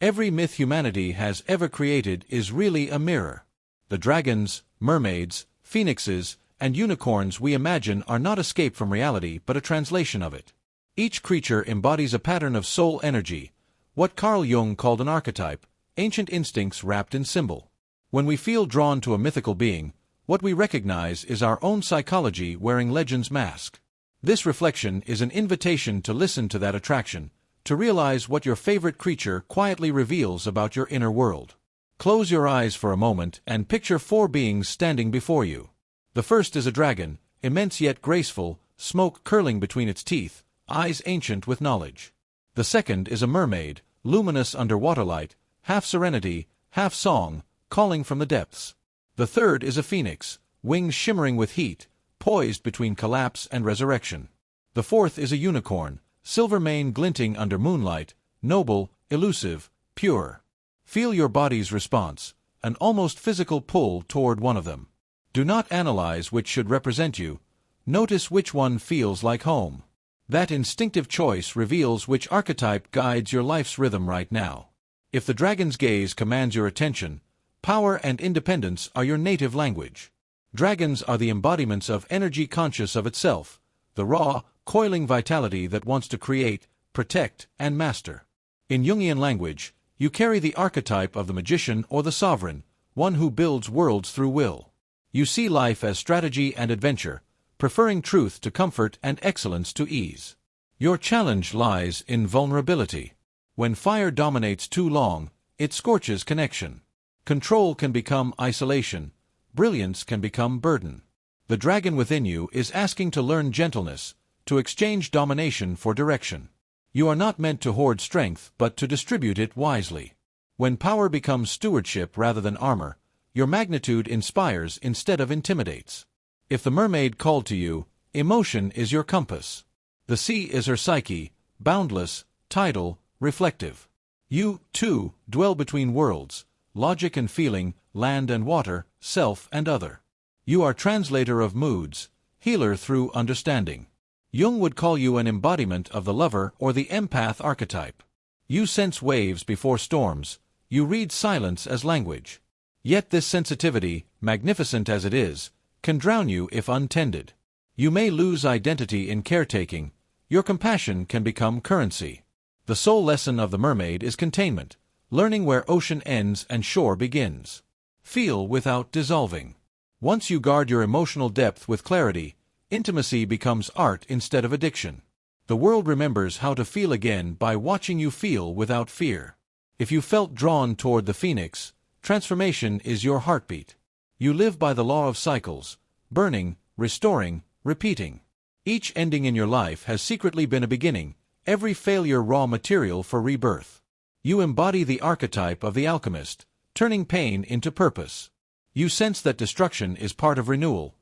Every myth humanity has ever created is really a mirror. The dragons, mermaids, phoenixes, and unicorns we imagine are not escape from reality but a translation of it. Each creature embodies a pattern of soul energy, what Carl Jung called an archetype, ancient instincts wrapped in symbol. When we feel drawn to a mythical being, what we recognize is our own psychology wearing legend's mask. This reflection is an invitation to listen to that attraction, to realize what your favorite creature quietly reveals about your inner world. Close your eyes for a moment and picture 4 beings standing before you. The first is a dragon, immense yet graceful, smoke curling between its teeth, eyes ancient with knowledge. The second is a mermaid, luminous under waterlight, half serenity, half song, calling from the depths. The third is a phoenix, wings shimmering with heat, poised between collapse and resurrection. The fourth is a unicorn, silver mane glinting under moonlight, noble, elusive, pure. Feel your body's response, an almost physical pull toward one of them. Do not analyze which should represent you. Notice which one feels like home. That instinctive choice reveals which archetype guides your life's rhythm right now. If the dragon's gaze commands your attention, power and independence are your native language. Dragons are the embodiments of energy conscious of itself, the raw, coiling vitality that wants to create, protect, and master. In Jungian language, you carry the archetype of the magician or the sovereign, one who builds worlds through will. You see life as strategy and adventure, preferring truth to comfort and excellence to ease. Your challenge lies in vulnerability. When fire dominates too long, it scorches connection. Control can become isolation. Brilliance can become burden. The dragon within you is asking to learn gentleness, to exchange domination for direction. You are not meant to hoard strength but to distribute it wisely. When power becomes stewardship rather than armor, your magnitude inspires instead of intimidates. If the mermaid called to you, emotion is your compass. The sea is her psyche, boundless, tidal, reflective. You, too, dwell between worlds, logic and feeling, land and water, self and other. You are translator of moods, healer through understanding. Jung would call you an embodiment of the lover or the empath archetype. You sense waves before storms, you read silence as language. Yet this sensitivity, magnificent as it is, can drown you if untended. You may lose identity in caretaking, your compassion can become currency. The sole lesson of the mermaid is containment, learning where ocean ends and shore begins. Feel without dissolving. Once you guard your emotional depth with clarity, intimacy becomes art instead of addiction. The world remembers how to feel again by watching you feel without fear. If you felt drawn toward the phoenix, transformation is your heartbeat. You live by the law of cycles, burning, restoring, repeating. Each ending in your life has secretly been a beginning, every failure raw material for rebirth. You embody the archetype of the alchemist, turning pain into purpose. You sense that destruction is part of renewal.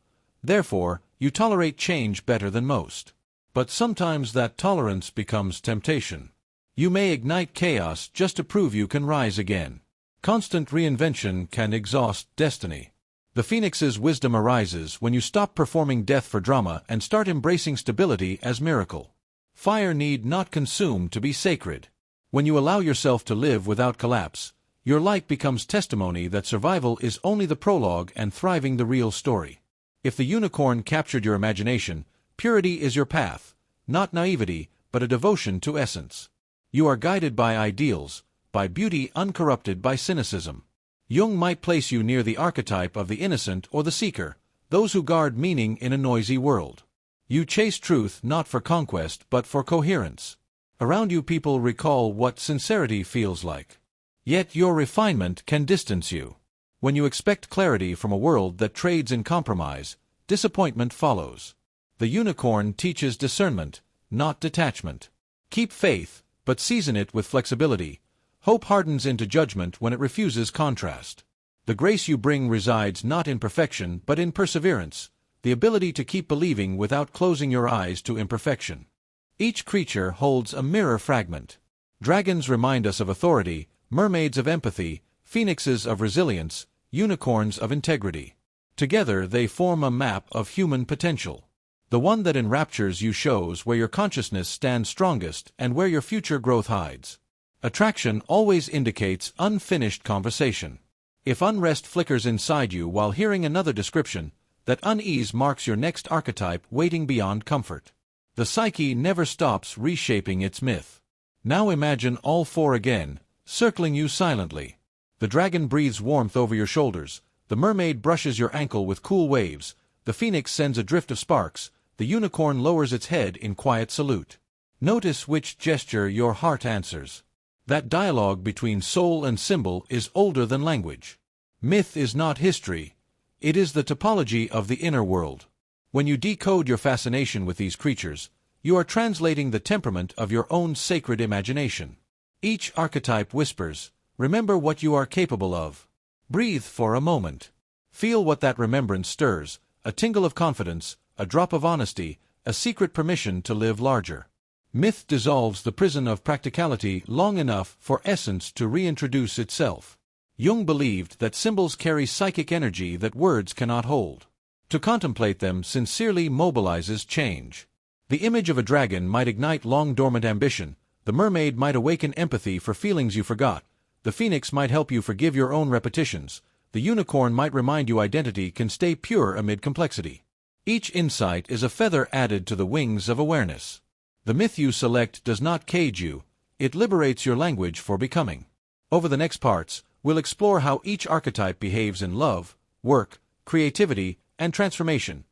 Therefore, you tolerate change better than most. But sometimes that tolerance becomes temptation. You may ignite chaos just to prove you can rise again. Constant reinvention can exhaust destiny. The phoenix's wisdom arises when you stop performing death for drama and start embracing stability as miracle. Fire need not consume to be sacred. When you allow yourself to live without collapse, your light becomes testimony that survival is only the prologue and thriving the real story. If the unicorn captured your imagination, purity is your path, not naivety, but a devotion to essence. You are guided by ideals, by beauty uncorrupted by cynicism. Jung might place you near the archetype of the innocent or the seeker, those who guard meaning in a noisy world. You chase truth not for conquest but for coherence. Around you people recall what sincerity feels like. Yet your refinement can distance you. When you expect clarity from a world that trades in compromise, disappointment follows. The unicorn teaches discernment, not detachment. Keep faith, but season it with flexibility. Hope hardens into judgment when it refuses contrast. The grace you bring resides not in perfection but in perseverance, the ability to keep believing without closing your eyes to imperfection. Each creature holds a mirror fragment. Dragons remind us of authority, mermaids of empathy, phoenixes of resilience, unicorns of integrity. Together they form a map of human potential. The one that enraptures you shows where your consciousness stands strongest and where your future growth hides. Attraction always indicates unfinished conversation. If unrest flickers inside you while hearing another description, that unease marks your next archetype waiting beyond comfort. The psyche never stops reshaping its myth. Now imagine all four again, circling you silently. The dragon breathes warmth over your shoulders, the mermaid brushes your ankle with cool waves, the phoenix sends a drift of sparks, the unicorn lowers its head in quiet salute. Notice which gesture your heart answers. That dialogue between soul and symbol is older than language. Myth is not history. It is the topology of the inner world. When you decode your fascination with these creatures, you are translating the temperament of your own sacred imagination. Each archetype whispers, "Remember what you are capable of." Breathe for a moment. Feel what that remembrance stirs, a tingle of confidence, a drop of honesty, a secret permission to live larger. Myth dissolves the prison of practicality long enough for essence to reintroduce itself. Jung believed that symbols carry psychic energy that words cannot hold. To contemplate them sincerely mobilizes change. The image of a dragon might ignite long-dormant ambition, the mermaid might awaken empathy for feelings you forgot, the phoenix might help you forgive your own repetitions, the unicorn might remind you identity can stay pure amid complexity. Each insight is a feather added to the wings of awareness. The myth you select does not cage you, it liberates your language for becoming. Over the next parts, we'll explore how each archetype behaves in love, work, creativity, and transformation.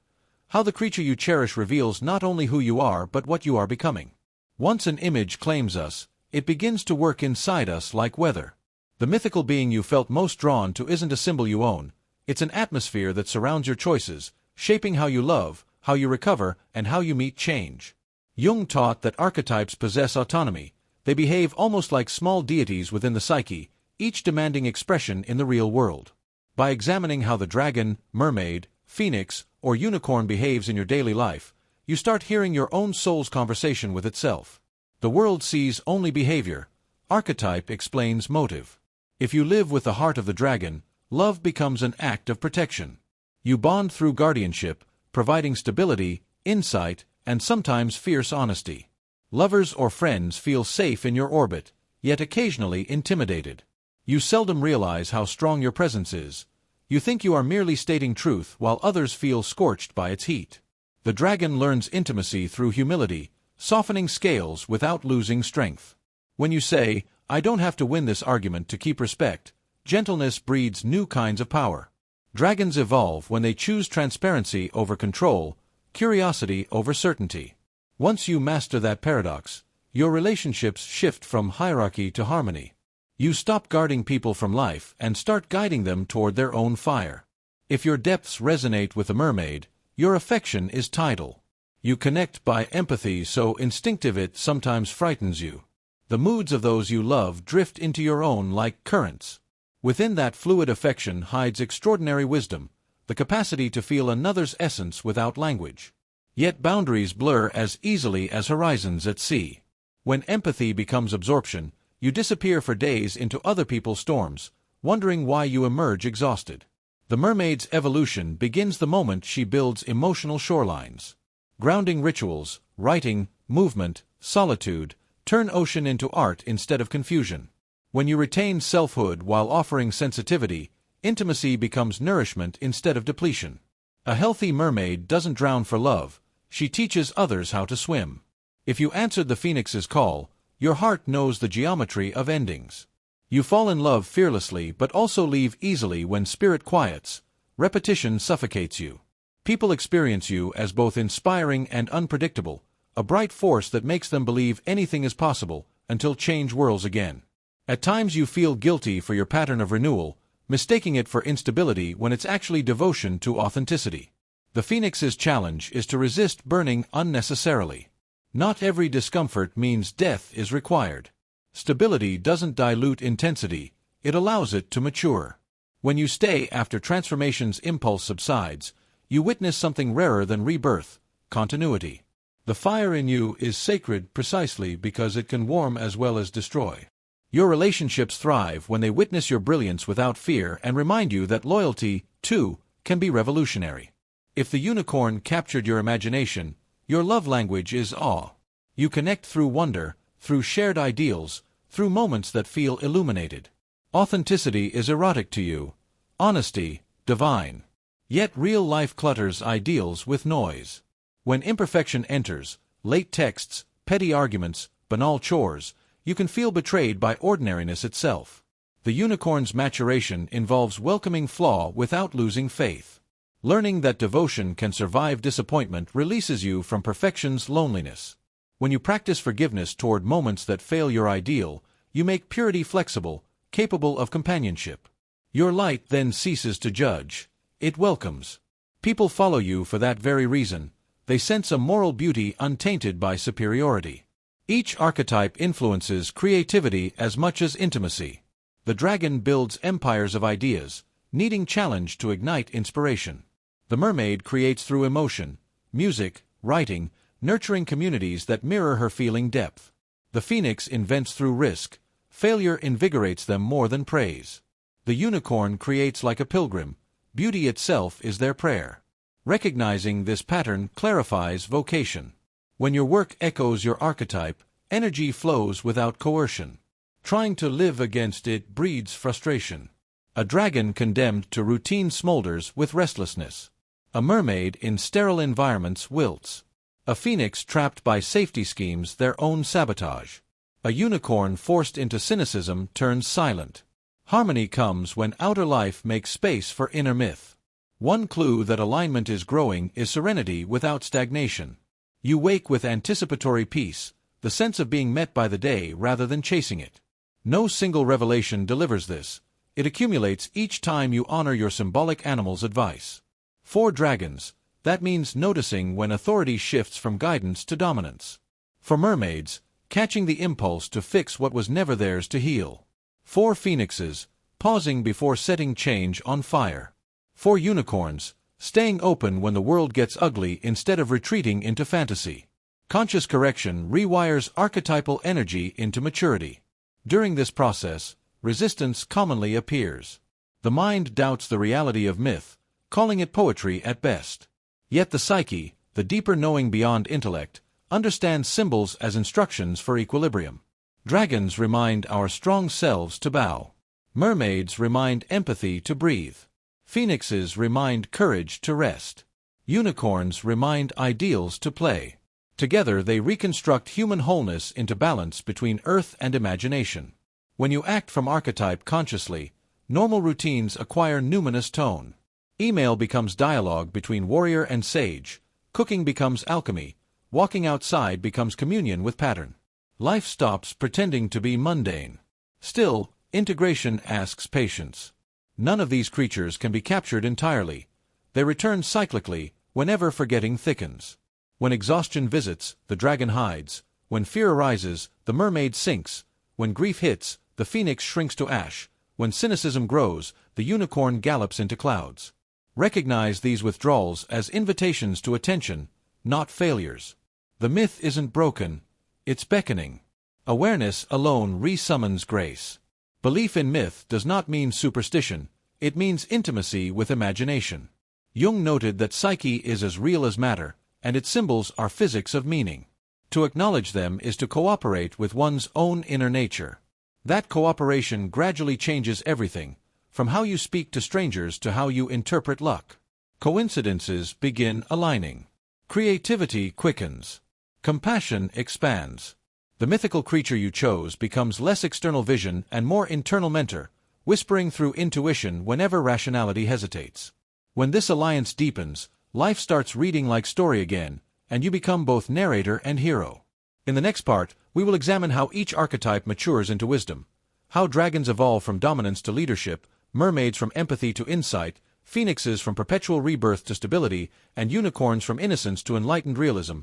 How the creature you cherish reveals not only who you are but what you are becoming. Once an image claims us, it begins to work inside us like weather. The mythical being you felt most drawn to isn't a symbol you own, it's an atmosphere that surrounds your choices, shaping how you love, how you recover, and how you meet change. Jung taught that archetypes possess autonomy. They behave almost like small deities within the psyche, each demanding expression in the real world. By examining how the dragon, mermaid, phoenix, or unicorn behaves in your daily life, you start hearing your own soul's conversation with itself. The world sees only behavior. Archetype explains motive. If you live with the heart of the dragon, love becomes an act of protection. You bond through guardianship, providing stability, insight, and sometimes fierce honesty. Lovers or friends feel safe in your orbit, yet occasionally intimidated. You seldom realize how strong your presence is. You think you are merely stating truth while others feel scorched by its heat. The dragon learns intimacy through humility, softening scales without losing strength. When you say, "I don't have to win this argument to keep respect," gentleness breeds new kinds of power. Dragons evolve when they choose transparency over control, curiosity over certainty. Once you master that paradox, your relationships shift from hierarchy to harmony. You stop guarding people from life and start guiding them toward their own fire. If your depths resonate with the mermaid, your affection is tidal. You connect by empathy so instinctive it sometimes frightens you. The moods of those you love drift into your own like currents. Within that fluid affection hides extraordinary wisdom, the capacity to feel another's essence without language. Yet boundaries blur as easily as horizons at sea. When empathy becomes absorption, you disappear for days into other people's storms, wondering why you emerge exhausted. The mermaid's evolution begins the moment she builds emotional shorelines. Grounding rituals, writing, movement, solitude, turn ocean into art instead of confusion. When you retain selfhood while offering sensitivity, intimacy becomes nourishment instead of depletion. A healthy mermaid doesn't drown for love, she teaches others how to swim. If you answered the phoenix's call, your heart knows the geometry of endings. You fall in love fearlessly but also leave easily when spirit quiets. Repetition suffocates you. People experience you as both inspiring and unpredictable, a bright force that makes them believe anything is possible until change whirls again. At times you feel guilty for your pattern of renewal, mistaking it for instability when it's actually devotion to authenticity. The phoenix's challenge is to resist burning unnecessarily. Not every discomfort means death is required. Stability doesn't dilute intensity, it allows it to mature. When you stay after transformation's impulse subsides, you witness something rarer than rebirth, continuity. The fire in you is sacred precisely because it can warm as well as destroy. Your relationships thrive when they witness your brilliance without fear and remind you that loyalty, too, can be revolutionary. If the unicorn captured your imagination, your love language is awe. You connect through wonder, through shared ideals, through moments that feel illuminated. Authenticity is erotic to you, honesty, divine. Yet real life clutters ideals with noise. When imperfection enters, late texts, petty arguments, banal chores, you can feel betrayed by ordinariness itself. The unicorn's maturation involves welcoming flaw without losing faith. Learning that devotion can survive disappointment releases you from perfection's loneliness. When you practice forgiveness toward moments that fail your ideal, you make purity flexible, capable of companionship. Your light then ceases to judge. It welcomes. People follow you for that very reason. They sense a moral beauty untainted by superiority. Each archetype influences creativity as much as intimacy. The dragon builds empires of ideas, needing challenge to ignite inspiration. The mermaid creates through emotion, music, writing, nurturing communities that mirror her feeling depth. The phoenix invents through risk. Failure invigorates them more than praise. The unicorn creates like a pilgrim. Beauty itself is their prayer. Recognizing this pattern clarifies vocation. When your work echoes your archetype, energy flows without coercion. Trying to live against it breeds frustration. A dragon condemned to routine smolders with restlessness. A mermaid in sterile environments wilts. A phoenix trapped by safety schemes their own sabotage. A unicorn forced into cynicism turns silent. Harmony comes when outer life makes space for inner myth. One clue that alignment is growing is serenity without stagnation. You wake with anticipatory peace, the sense of being met by the day rather than chasing it. No single revelation delivers this. It accumulates each time you honor your symbolic animal's advice. For dragons, that means noticing when authority shifts from guidance to dominance. For mermaids, catching the impulse to fix what was never theirs to heal. For phoenixes, pausing before setting change on fire. For unicorns, staying open when the world gets ugly instead of retreating into fantasy. Conscious correction rewires archetypal energy into maturity. During this process, resistance commonly appears. The mind doubts the reality of myth, calling it poetry at best. Yet the psyche, the deeper knowing beyond intellect, understands symbols as instructions for equilibrium. Dragons remind our strong selves to bow. Mermaids remind empathy to breathe. Phoenixes remind courage to rest. Unicorns remind ideals to play. Together they reconstruct human wholeness into balance between earth and imagination. When you act from archetype consciously, normal routines acquire numinous tone. Email becomes dialogue between warrior and sage. Cooking becomes alchemy. Walking outside becomes communion with pattern. Life stops pretending to be mundane. Still, integration asks patience. None of these creatures can be captured entirely. They return cyclically, whenever forgetting thickens. When exhaustion visits, the dragon hides. When fear arises, the mermaid sinks. When grief hits, the phoenix shrinks to ash. When cynicism grows, the unicorn gallops into clouds. Recognize these withdrawals as invitations to attention, not failures. The myth isn't broken, it's beckoning. Awareness alone resummons grace. Belief in myth does not mean superstition, it means intimacy with imagination. Jung noted that psyche is as real as matter, and its symbols are physics of meaning. To acknowledge them is to cooperate with one's own inner nature. That cooperation gradually changes everything, from how you speak to strangers to how you interpret luck. Coincidences begin aligning. Creativity quickens. Compassion expands. The mythical creature you chose becomes less external vision and more internal mentor, whispering through intuition whenever rationality hesitates. When this alliance deepens, life starts reading like story again, and you become both narrator and hero. In the next part, we will examine how each archetype matures into wisdom, how dragons evolve from dominance to leadership, mermaids from empathy to insight, phoenixes from perpetual rebirth to stability, and unicorns from innocence to enlightened realism.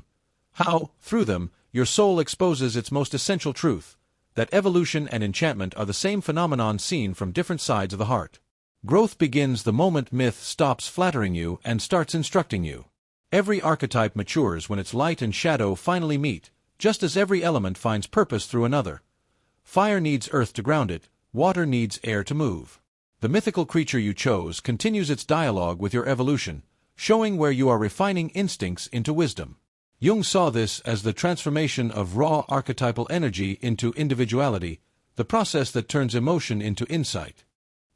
How, through them, your soul exposes its most essential truth, that evolution and enchantment are the same phenomenon seen from different sides of the heart. Growth begins the moment myth stops flattering you and starts instructing you. Every archetype matures when its light and shadow finally meet, just as every element finds purpose through another. Fire needs earth to ground it, water needs air to move. The mythical creature you chose continues its dialogue with your evolution, showing where you are refining instincts into wisdom. Jung saw this as the transformation of raw archetypal energy into individuality, the process that turns emotion into insight.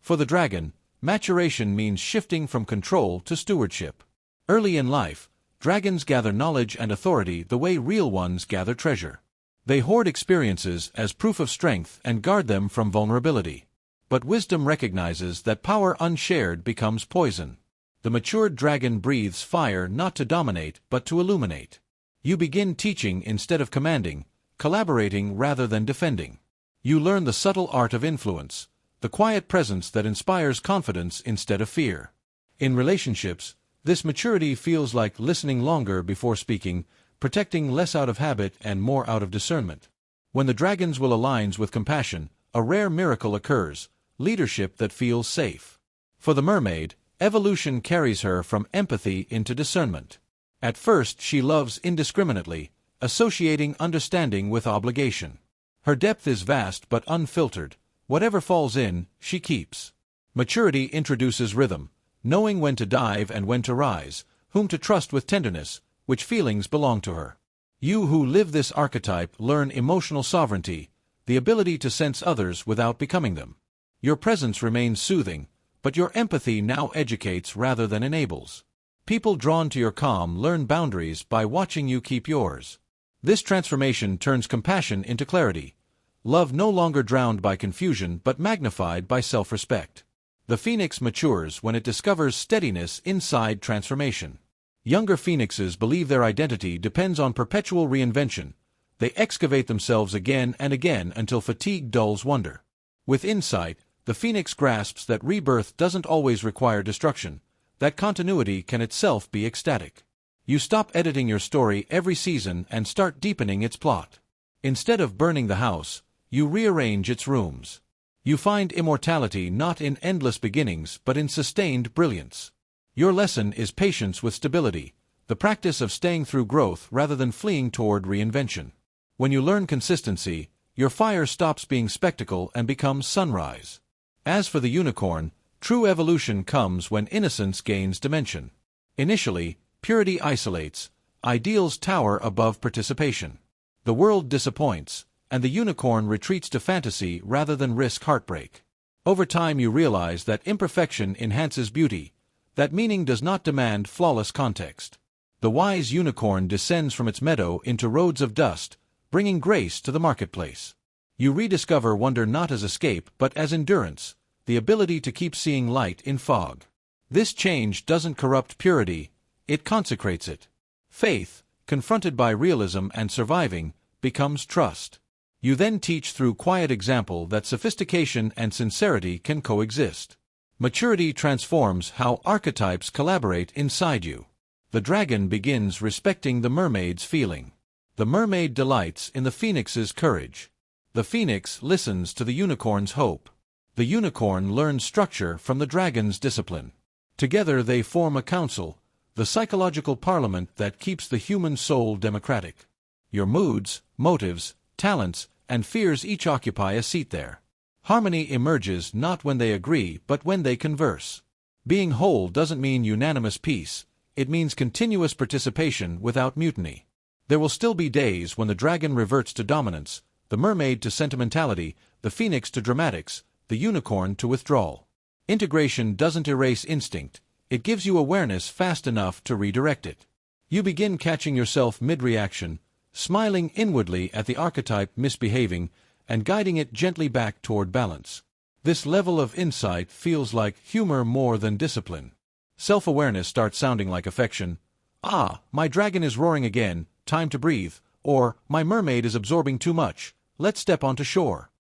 For the dragon, maturation means shifting from control to stewardship. Early in life, dragons gather knowledge and authority the way real ones gather treasure. They hoard experiences as proof of strength and guard them from vulnerability. But wisdom recognizes that power unshared becomes poison. The matured dragon breathes fire not to dominate but to illuminate. You begin teaching instead of commanding, collaborating rather than defending. You learn the subtle art of influence, the quiet presence that inspires confidence instead of fear. In relationships, this maturity feels like listening longer before speaking, protecting less out of habit and more out of discernment. When the dragon's will aligns with compassion, a rare miracle occurs, leadership that feels safe. For the mermaid, evolution carries her from empathy into discernment. At first she loves indiscriminately, associating understanding with obligation. Her depth is vast but unfiltered. Whatever falls in, she keeps. Maturity introduces rhythm, knowing when to dive and when to rise, whom to trust with tenderness, which feelings belong to her. You who live this archetype learn emotional sovereignty, the ability to sense others without becoming them. Your presence remains soothing, but your empathy now educates rather than enables. People drawn to your calm learn boundaries by watching you keep yours. This transformation turns compassion into clarity. Love no longer drowned by confusion but magnified by self-respect. The phoenix matures when it discovers steadiness inside transformation. Younger phoenixes believe their identity depends on perpetual reinvention. They excavate themselves again and again until fatigue dulls wonder. With insight, the phoenix grasps that rebirth doesn't always require destruction, that continuity can itself be ecstatic. You stop editing your story every season and start deepening its plot. Instead of burning the house, you rearrange its rooms. You find immortality not in endless beginnings but in sustained brilliance. Your lesson is patience with stability, the practice of staying through growth rather than fleeing toward reinvention. When you learn consistency, your fire stops being spectacle and becomes sunrise. As for the unicorn, true evolution comes when innocence gains dimension. Initially, purity isolates, ideals tower above participation. The world disappoints, and the unicorn retreats to fantasy rather than risk heartbreak. Over time you realize that imperfection enhances beauty, that meaning does not demand flawless context. The wise unicorn descends from its meadow into roads of dust, bringing grace to the marketplace. You rediscover wonder not as escape but as endurance, the ability to keep seeing light in fog. This change doesn't corrupt purity, it consecrates it. Faith, confronted by realism and surviving, becomes trust. You then teach through quiet example that sophistication and sincerity can coexist. Maturity transforms how archetypes collaborate inside you. The dragon begins respecting the mermaid's feeling. The mermaid delights in the phoenix's courage. The phoenix listens to the unicorn's hope. The unicorn learns structure from the dragon's discipline. Together they form a council, the psychological parliament that keeps the human soul democratic. Your moods, motives, talents, and fears each occupy a seat there. Harmony emerges not when they agree but when they converse. Being whole doesn't mean unanimous peace, it means continuous participation without mutiny. There will still be days when the dragon reverts to dominance, the mermaid to sentimentality, the phoenix to dramatics, the unicorn to withdrawal. Integration doesn't erase instinct, it gives you awareness fast enough to redirect it. You begin catching yourself mid-reaction, smiling inwardly at the archetype misbehaving, and guiding it gently back toward balance. This level of insight feels like humor more than discipline. Self-awareness starts sounding like affection. Ah, my dragon is roaring again, time to breathe, or my mermaid is absorbing too much, let's step onto shore.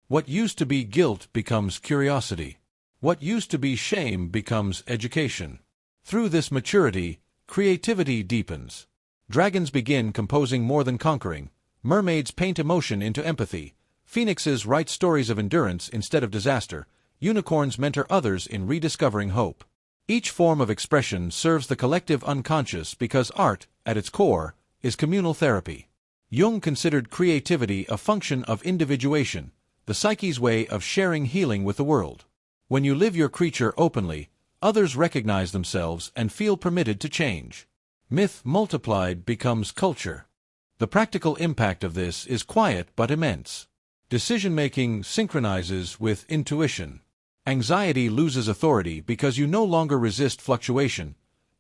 What used to be guilt becomes curiosity. What used to be shame becomes education. Through this maturity, creativity deepens. Dragons begin composing more than conquering. Mermaids paint emotion into empathy. Phoenixes write stories of endurance instead of disaster. Unicorns mentor others in rediscovering hope. Each form of expression serves the collective unconscious because art, at its core, is communal therapy. Jung considered creativity a function of individuation, the psyche's way of sharing healing with the world. When you live your creature openly, others recognize themselves and feel permitted to change. Myth multiplied becomes culture. The practical impact of this is quiet but immense. Decision-making synchronizes with intuition. Anxiety loses authority because you no longer resist fluctuation.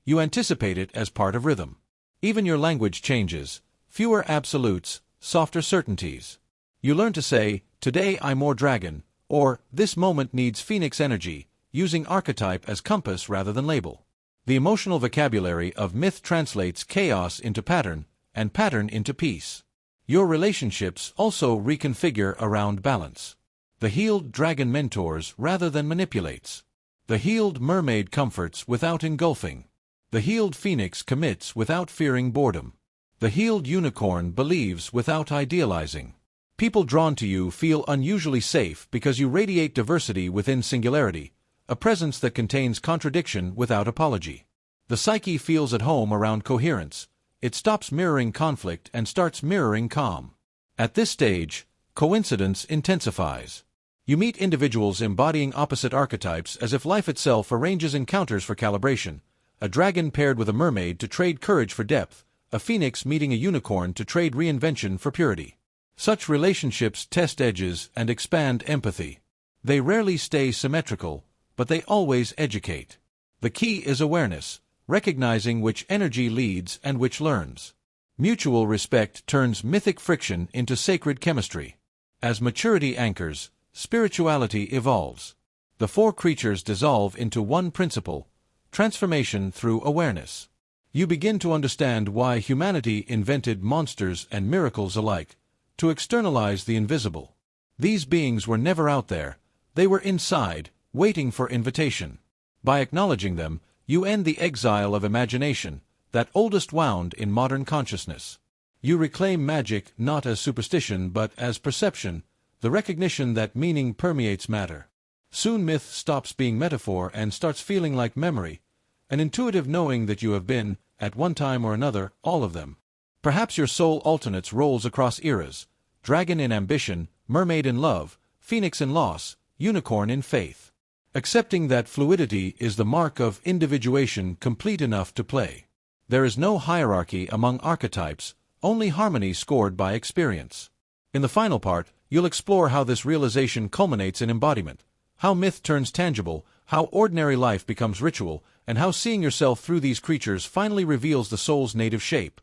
You anticipate it as part of rhythm. Even your language changes. Fewer absolutes, softer certainties. You learn to say, "Today I'm more dragon," or "This moment needs phoenix energy," using archetype as compass rather than label. The emotional vocabulary of myth translates chaos into pattern, and pattern into peace. Your relationships also reconfigure around balance. The healed dragon mentors rather than manipulates. The healed mermaid comforts without engulfing. The healed phoenix commits without fearing boredom. The healed unicorn believes without idealizing. People drawn to you feel unusually safe because you radiate diversity within singularity, a presence that contains contradiction without apology. The psyche feels at home around coherence. It stops mirroring conflict and starts mirroring calm. At this stage, coincidence intensifies. You meet individuals embodying opposite archetypes as if life itself arranges encounters for calibration. A dragon paired with a mermaid to trade courage for depth, a phoenix meeting a unicorn to trade reinvention for purity. Such relationships test edges and expand empathy. They rarely stay symmetrical, but they always educate. The key is awareness, recognizing which energy leads and which learns. Mutual respect turns mythic friction into sacred chemistry. As maturity anchors, spirituality evolves. The four creatures dissolve into one principle: transformation through awareness. You begin to understand why humanity invented monsters and miracles alike, to externalize the invisible. These beings were never out there, they were inside, waiting for invitation. By acknowledging them, you end the exile of imagination, that oldest wound in modern consciousness. You reclaim magic not as superstition but as perception, the recognition that meaning permeates matter. Soon myth stops being metaphor and starts feeling like memory, an intuitive knowing that you have been, at one time or another, all of them. Perhaps your soul alternates roles across eras: dragon in ambition, mermaid in love, phoenix in loss, unicorn in faith. Accepting that fluidity is the mark of individuation complete enough to play. There is no hierarchy among archetypes, only harmony scored by experience. In the final part, you'll explore how this realization culminates in embodiment, how myth turns tangible, how ordinary life becomes ritual, and how seeing yourself through these creatures finally reveals the soul's native shape,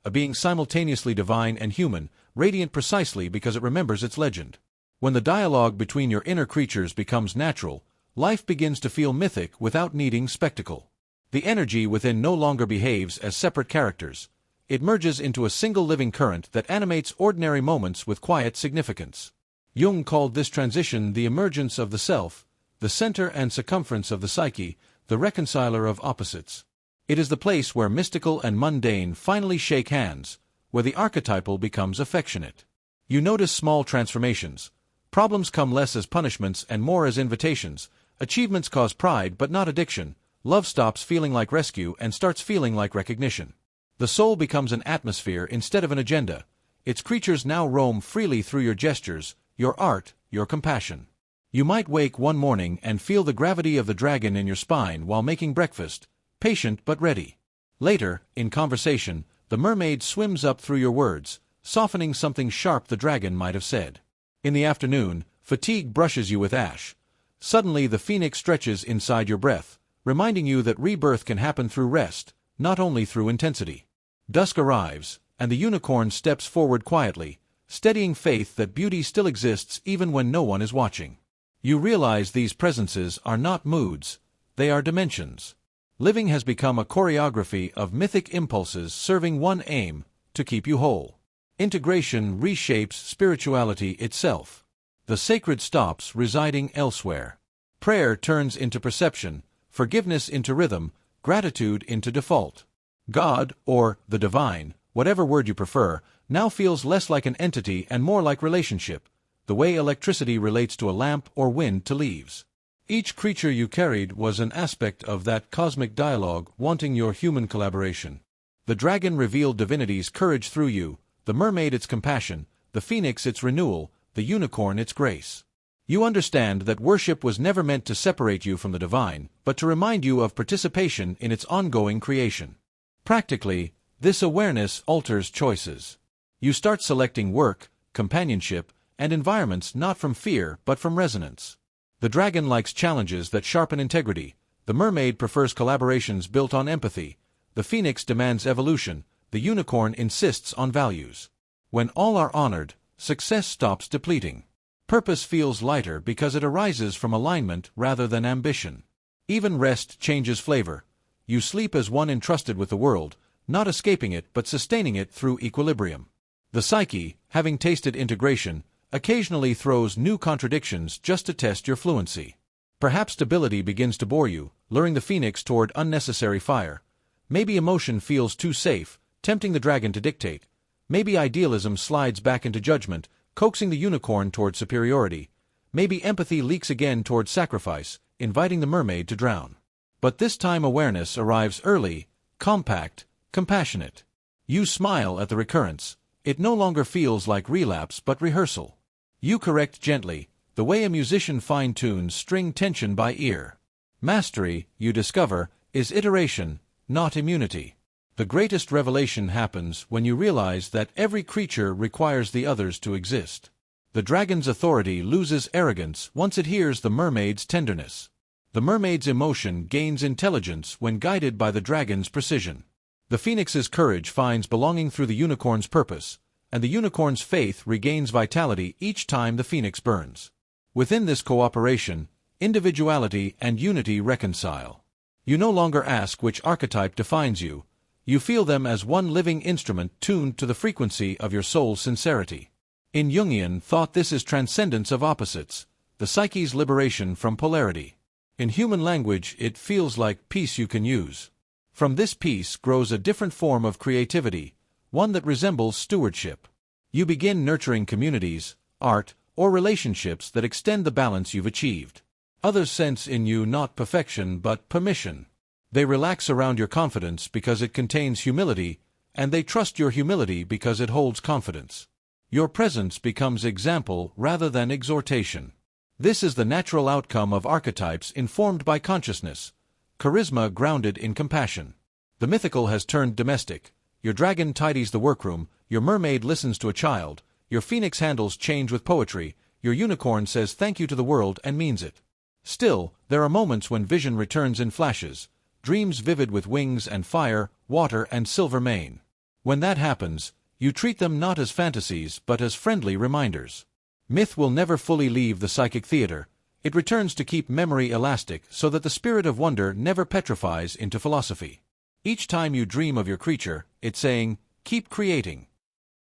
a being simultaneously divine and human, radiant precisely because it remembers its legend. When the dialogue between your inner creatures becomes natural, life begins to feel mythic without needing spectacle. The energy within no longer behaves as separate characters. It merges into a single living current that animates ordinary moments with quiet significance. Jung called this transition the emergence of the self, the center and circumference of the psyche, the reconciler of opposites. It is the place where mystical and mundane finally shake hands, where the archetypal becomes affectionate. You notice small transformations. Problems come less as punishments and more as invitations. Achievements cause pride but not addiction. Love stops feeling like rescue and starts feeling like recognition. The soul becomes an atmosphere instead of an agenda. Its creatures now roam freely through your gestures, your art, your compassion. You might wake one morning and feel the gravity of the dragon in your spine while making breakfast, patient but ready. Later, in conversation, the mermaid swims up through your words, softening something sharp the dragon might have said. In the afternoon, fatigue brushes you with ash. Suddenly the phoenix stretches inside your breath, reminding you that rebirth can happen through rest, not only through intensity. Dusk arrives, and the unicorn steps forward quietly, steadying faith that beauty still exists even when no one is watching. You realize these presences are not moods, they are dimensions. Living has become a choreography of mythic impulses serving one aim: to keep you whole. Integration reshapes spirituality itself. The sacred stops residing elsewhere. Prayer turns into perception, forgiveness into rhythm, gratitude into default. God, or the divine, whatever word you prefer, now feels less like an entity and more like relationship, the way electricity relates to a lamp or wind to leaves. Each creature you carried was an aspect of that cosmic dialogue wanting your human collaboration. The dragon revealed divinity's courage through you, the mermaid its compassion, the phoenix its renewal, the unicorn its grace. You understand that worship was never meant to separate you from the divine, but to remind you of participation in its ongoing creation. Practically, this awareness alters choices. You start selecting work, companionship, and environments not from fear but from resonance. The dragon likes challenges that sharpen integrity, the mermaid prefers collaborations built on empathy, the phoenix demands evolution, the unicorn insists on values. When all are honored, success stops depleting. Purpose feels lighter because it arises from alignment rather than ambition. Even rest changes flavor. You sleep as one entrusted with the world, not escaping it but sustaining it through equilibrium. The psyche, having tasted integration, occasionally throws new contradictions just to test your fluency. Perhaps stability begins to bore you, luring the phoenix toward unnecessary fire. Maybe emotion feels too safe, tempting the dragon to dictate. Maybe idealism slides back into judgment, coaxing the unicorn toward superiority. Maybe empathy leaks again toward sacrifice, inviting the mermaid to drown. But this time awareness arrives early, compact, compassionate. You smile at the recurrence. It no longer feels like relapse but rehearsal. You correct gently, the way a musician fine-tunes string tension by ear. Mastery, you discover, is iteration, not immunity. The greatest revelation happens when you realize that every creature requires the others to exist. The dragon's authority loses arrogance once it hears the mermaid's tenderness. The mermaid's emotion gains intelligence when guided by the dragon's precision. The phoenix's courage finds belonging through the unicorn's purpose, and the unicorn's faith regains vitality each time the phoenix burns. Within this cooperation, individuality and unity reconcile. You no longer ask which archetype defines you. You feel them as one living instrument tuned to the frequency of your soul's sincerity. In Jungian thought, this is transcendence of opposites, the psyche's liberation from polarity. In human language, it feels like peace you can use. From this peace grows a different form of creativity, one that resembles stewardship. You begin nurturing communities, art, or relationships that extend the balance you've achieved. Others sense in you not perfection but permission. They relax around your confidence because it contains humility, and they trust your humility because it holds confidence. Your presence becomes example rather than exhortation. This is the natural outcome of archetypes informed by consciousness, charisma grounded in compassion. The mythical has turned domestic. Your dragon tidies the workroom, your mermaid listens to a child, your phoenix handles change with poetry, your unicorn says thank you to the world and means it. Still, there are moments when vision returns in flashes, dreams vivid with wings and fire, water and silver mane. When that happens, you treat them not as fantasies but as friendly reminders. Myth will never fully leave the psychic theater. It returns to keep memory elastic so that the spirit of wonder never petrifies into philosophy. Each time you dream of your creature, it's saying, keep creating.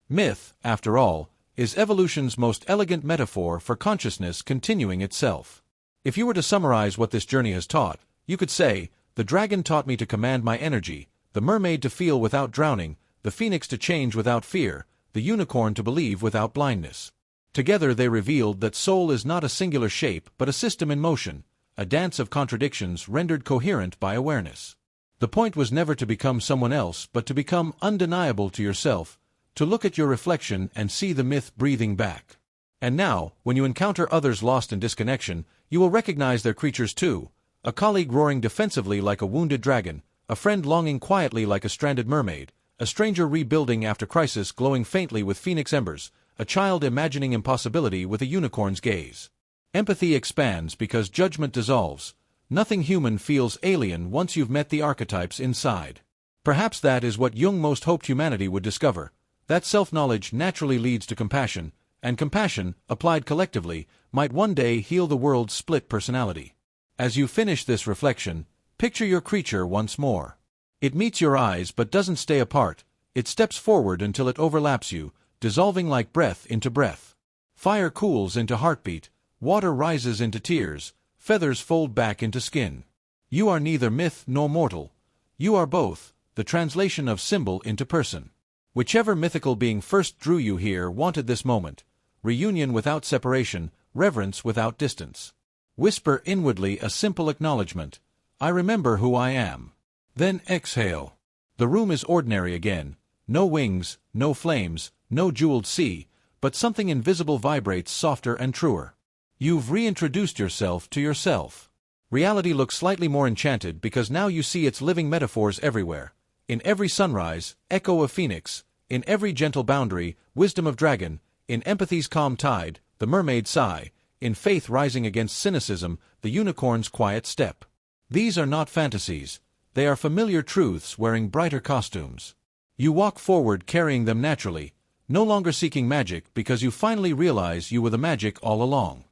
Myth, after all, is evolution's most elegant metaphor for consciousness continuing itself. If you were to summarize what this journey has taught, you could say, the dragon taught me to command my energy, the mermaid to feel without drowning, the phoenix to change without fear, the unicorn to believe without blindness. Together they revealed that soul is not a singular shape but a system in motion, a dance of contradictions rendered coherent by awareness. The point was never to become someone else but to become undeniable to yourself, to look at your reflection and see the myth breathing back. And now, when you encounter others lost in disconnection, you will recognize their creatures too, a colleague roaring defensively like a wounded dragon, a friend longing quietly like a stranded mermaid, a stranger rebuilding after crisis glowing faintly with phoenix embers, a child imagining impossibility with a unicorn's gaze. Empathy expands because judgment dissolves. Nothing human feels alien once you've met the archetypes inside. Perhaps that is what Jung most hoped humanity would discover, that self-knowledge naturally leads to compassion, and compassion, applied collectively, might one day heal the world's split personality. As you finish this reflection, picture your creature once more. It meets your eyes but doesn't stay apart. It steps forward until it overlaps you, dissolving like breath into breath. Fire cools into heartbeat, water rises into tears, feathers fold back into skin. You are neither myth nor mortal. You are both, the translation of symbol into person. Whichever mythical being first drew you here wanted this moment. Reunion without separation, reverence without distance. Whisper inwardly a simple acknowledgement. I remember who I am. Then exhale. The room is ordinary again. No wings, no flames, no jeweled sea, but something invisible vibrates softer and truer. You've reintroduced yourself to yourself. Reality looks slightly more enchanted because now you see its living metaphors everywhere. In every sunrise, echo of phoenix. In every gentle boundary, wisdom of dragon. In empathy's calm tide, the mermaid's sigh. In faith rising against cynicism, the unicorn's quiet step. These are not fantasies. They are familiar truths wearing brighter costumes. You walk forward carrying them naturally, no longer seeking magic because you finally realize you were the magic all along.